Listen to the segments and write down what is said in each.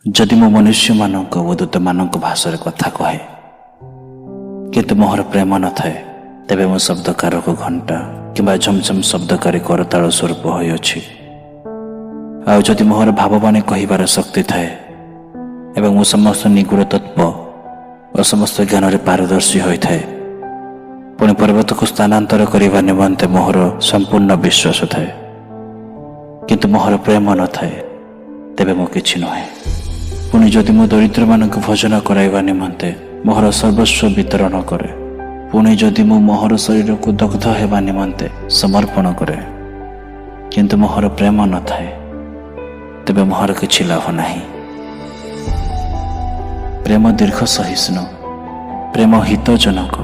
जदि मो मनुष्य मानक व दूत मानक भाषा कथा कहे किंतु मोहर प्रेम न थाए तेबे मो शब्दकार को घंटा किंबा झमझम शब्दकारी करताल स्वरूप होइछि। आउ जदि मोहर भाववाणी कहिबार शक्ति थाए एवं मो समस्त निगूढ़ तत्व और समस्त ज्ञान रे पारदर्शी होइथाए पुणी पर्वत को स्थानांतर करने निमंते मोहर संपूर्ण विश्वास थाए किंतु मोहर प्रेम न थाए तेबे मो किछि नहे। पुणी जदि मो दरिद्र मानक भोजन कराइबा निमंते मोहर सर्वस्व वितरण करे पुणी जदि मो मोहर शरीर को दग्ध हेबा निमंते समर्पण करे किंतु मोहर प्रेम न थाए तेबे मोहर किछि लाभ नाही। प्रेम दीर्घ सहिष्णु, प्रेम हितजनक,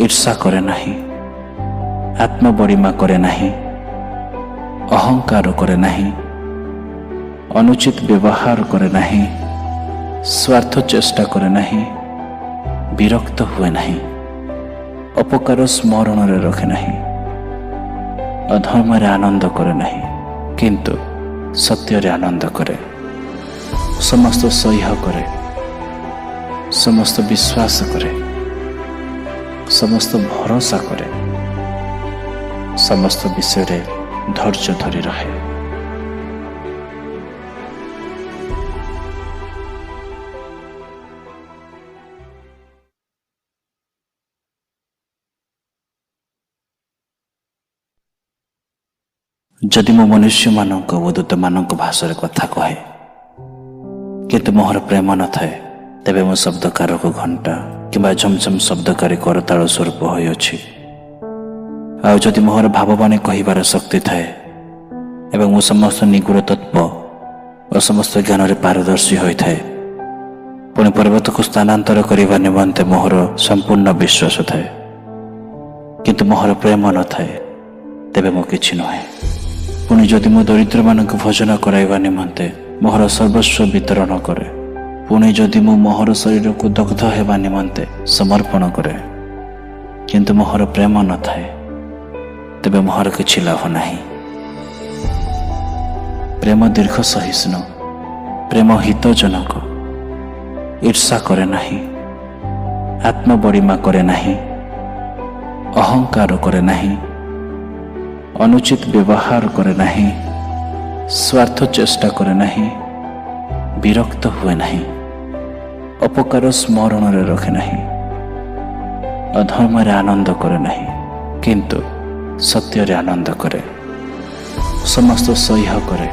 ईर्षा करे नाही, आत्मबड़िमा करे नाही, अहंकार करे नाही, अनुचित व्यवहार करे नाही, स्वार्थ चेष्टा करे नाही, विरक्त हुए नाही, अपकार स्मरण रे रखे नाही, अधर्म रे आनंद करे नाही किंतु सत्य रे आनंद करे, समस्त सह्य करे, समस्त विश्वास करे, समस्त भरोसा करे, समस्त विषय रे धैर्य धरी रहे। जदि मो मनुष्य मानक व दूत मानक भाषा कथा कहे किंतु मोहर प्रेम न थाए तेबे मो शब्दकार को घंटा किंबा झमझम शब्दकारी करताल स्वरूप होइछि। आउ जदि मोहर भाववाणी कहिबार शक्ति थाए एवं मो समस्त निगूढ़ तत्व और समस्त ज्ञान रे पारदर्शी होइथाए पुणी पर्वत को स्थानांतर करने निमंते मोहर संपूर्ण विश्वास थाए किंतु मोहर प्रेम न थाए तेबे मो किछि नहे। पुणी जदि मो दरिद्र मानक भोजन कराइबा निमंते मोहर सर्वस्व वितरण करे पुणी जदि मो मोहर शरीर को दग्ध हेबा निमंते समर्पण करे किंतु मोहर प्रेम न थाए तेबे मोहर किछि लाभ नाही। प्रेम दीर्घ सहिष्णु, प्रेम हितजनक, ईर्षा करे नाही, आत्मबड़िमा करे नाही, अहंकार करे नाही, अनुचित व्यवहार करे नाही, स्वार्थ चेष्टा करे नाही, विरक्त हुए नाही, अपकार स्मरण रे रखे नाही, अधर्म रे आनंद करे नाही किंतु सत्य रे आनंद करे, समस्त सह्य करे,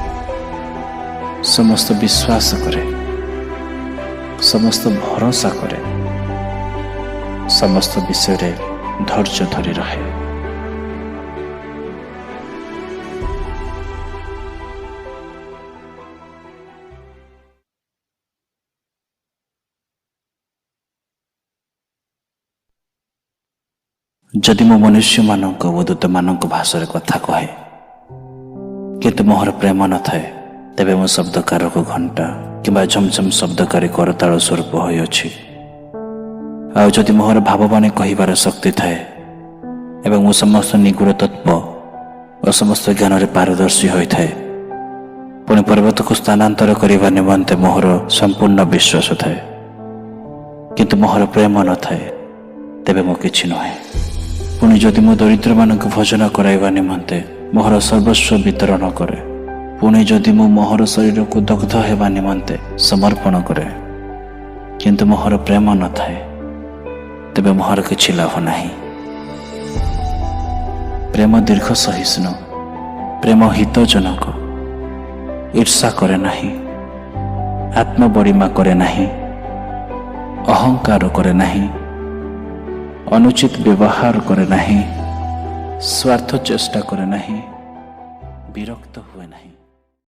समस्त विश्वास करे, समस्त भरोसा करे, समस्त विषय रे धैर्य धरी रहे। जदि मो मनुष्य मानक व दूत मानक भाषा कथा कहे किंतु मोहर प्रेम न थाए तेबे मो शब्दकार को घंटा किंबा झमझम शब्दकारी करताल स्वरूप होइछि। आउ जदि मोहर भाववाणी कहिबार शक्ति थाए एवं मो समस्त निगूढ़ तत्व और समस्त ज्ञान रे पारदर्शी होइथाए पुणी पर्वत को स्थानांतर करने निमंते मोहर संपूर्ण विश्वास थाए किंतु मोहर प्रेम न थाए तेबे मो किछि नहे। पुणी जदि मो दरिद्र मानक भोजन कराइबा निमंते मोहर सर्वस्व वितरण करे पुणी जदि मो मोहर शरीर को दग्ध हेबा निमंते समर्पण करे किंतु मोहर प्रेम न थाए तेबे मोहर किछि लाभ नाही। प्रेम दीर्घ सहिष्णु, प्रेम हितजनक, ईर्षा करे नाही, आत्मबड़िमा करे नाही, अहंकार करे नाही, अनुचित व्यवहार करे नाही, स्वार्थ चेष्टा करे नाही, विरक्त हुए नाही।